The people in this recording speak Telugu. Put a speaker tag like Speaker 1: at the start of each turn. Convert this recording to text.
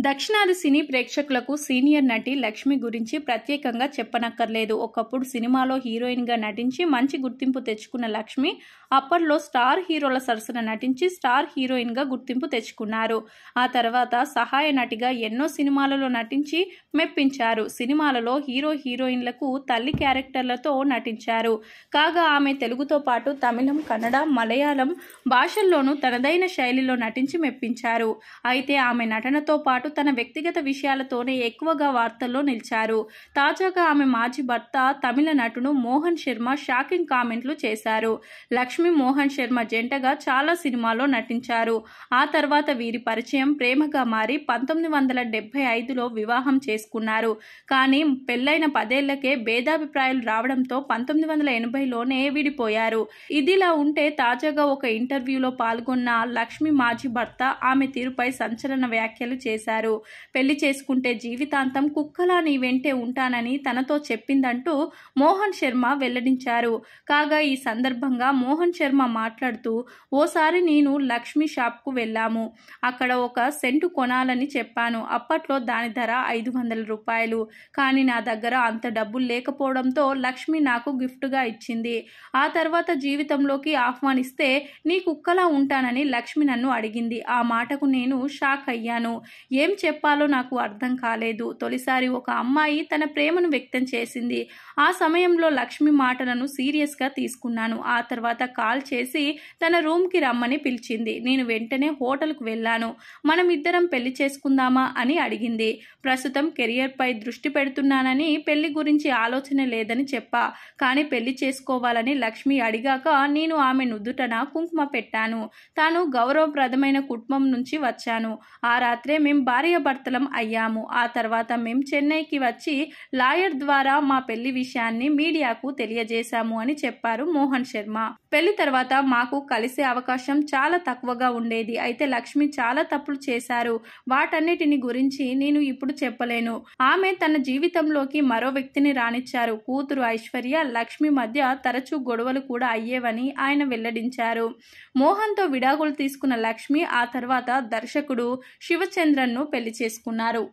Speaker 1: దక్షిణాది సినీ ప్రేక్షకులకు సీనియర్ నటి లక్ష్మి గురించి ప్రత్యేకంగా చెప్పనక్కర్లేదు. ఒకప్పుడు సినిమాలో హీరోయిన్గా నటించి మంచి గుర్తింపు తెచ్చుకున్న లక్ష్మి అప్పట్లో స్టార్ హీరోల సరసన నటించి స్టార్ హీరోయిన్గా గుర్తింపు తెచ్చుకున్నారు. ఆ తర్వాత సహాయ నటిగా ఎన్నో సినిమాలలో నటించి మెప్పించారు. సినిమాలలో హీరో హీరోయిన్లకు తల్లి క్యారెక్టర్లతో నటించారు. కాగా ఆమె తెలుగుతో పాటు తమిళం, కన్నడ, మలయాళం భాషల్లోనూ తనదైన శైలిలో నటించి మెప్పించారు. అయితే ఆమె నటనతో పాటు తన వ్యక్తిగత విషయాలతోనే ఎక్కువగా వార్తల్లో నిలిచారు. తాజాగా ఆమె మాజీ భర్త తమిళ నటుడు మోహన్ శర్మ షాకింగ్ కామెంట్లు చేశారు. లక్ష్మి మోహన్ శర్మ జంటగా చాలా సినిమాల్లో నటించారు. ఆ తర్వాత వీరి పరిచయం ప్రేమగా మారి 1975లో వివాహం చేసుకున్నారు. కానీ పెళ్లైన 10 ఏళ్లకే భేదాభిప్రాయాలు రావడంతో 1980లోనే విడిపోయారు. ఇదిలా ఉంటే తాజాగా ఒక ఇంటర్వ్యూలో పాల్గొన్న లక్ష్మి మాజీ భర్త ఆమె తీరుపై సంచలన వ్యాఖ్యలు చేశారు. పెళ్లి చేసుకుంటే జీవితాంతం కుక్కలా నీ వెంటే ఉంటానని తనతో చెప్పిందంటూ మోహన్ శర్మ వెల్లడించారు. కాగా ఈ సందర్భంగా మోహన్ శర్మ మాట్లాడుతూ, ఓసారి నేను లక్ష్మి షాప్కు వెళ్ళాము. అక్కడ ఒక సెంటు కొనాలని చెప్పాను. అప్పట్లో దాని ధర 500 రూపాయలు. కానీ నా దగ్గర అంత డబ్బులు లేకపోవడంతో లక్ష్మి నాకు గిఫ్ట్గా ఇచ్చింది. ఆ తర్వాత జీవితంలోకి ఆహ్వానిస్తే నీ కుక్కలా ఉంటానని లక్ష్మి నన్ను అడిగింది. ఆ మాటకు నేను షాక్ అయ్యాను. ఏం చెప్పాలో నాకు అర్థం కాలేదు. తొలిసారి ఒక అమ్మాయి తన ప్రేమను వ్యక్తం చేసింది. ఆ సమయంలో లక్ష్మి మాటలను సీరియస్గా తీసుకున్నాను. ఆ తర్వాత కాల్ చేసి తన రూమ్కి రమ్మని పిలిచింది. నేను వెంటనే హోటల్కు వెళ్ళాను. మనం ఇద్దరం పెళ్లి చేసుకుందామా అని అడిగింది. ప్రస్తుతం కెరియర్పై దృష్టి పెడుతున్నానని, పెళ్లి గురించి ఆలోచన లేదని చెప్పా. కానీ పెళ్లి చేసుకోవాలని లక్ష్మి అడిగాక నేను ఆమె నుదుటన కుంకుమ పెట్టాను. తాను గౌరవప్రదమైన కుటుంబం నుంచి వచ్చాను. ఆ రాత్రే మేం భార్యాభర్తలం అయ్యాము. ఆ తర్వాత మేం చెన్నైకి వచ్చి లాయర్ ద్వారా మా పెళ్లి విషయాన్ని మీడియాకు తెలియజేశాము అని చెప్పారు మోహన్ శర్మ. పెళ్లి తర్వాత మాకు కలిసే అవకాశం చాలా తక్కువగా ఉండేది. అయితే లక్ష్మి చాలా తప్పులు చేశారు. వాటన్నిటిని గురించి నేను ఇప్పుడు చెప్పలేను. ఆమె తన జీవితంలోకి మరో వ్యక్తిని రానిచ్చారు. కూతురు ఐశ్వర్య, లక్ష్మి మధ్య తరచూ గొడవలు కూడా అయ్యేవని ఆయన వెల్లడించారు. మోహన్తో విడాకులు తీసుకున్న లక్ష్మి ఆ తర్వాత దర్శకుడు శివచంద్రన్ను పెళ్లి చేసుకున్నారు.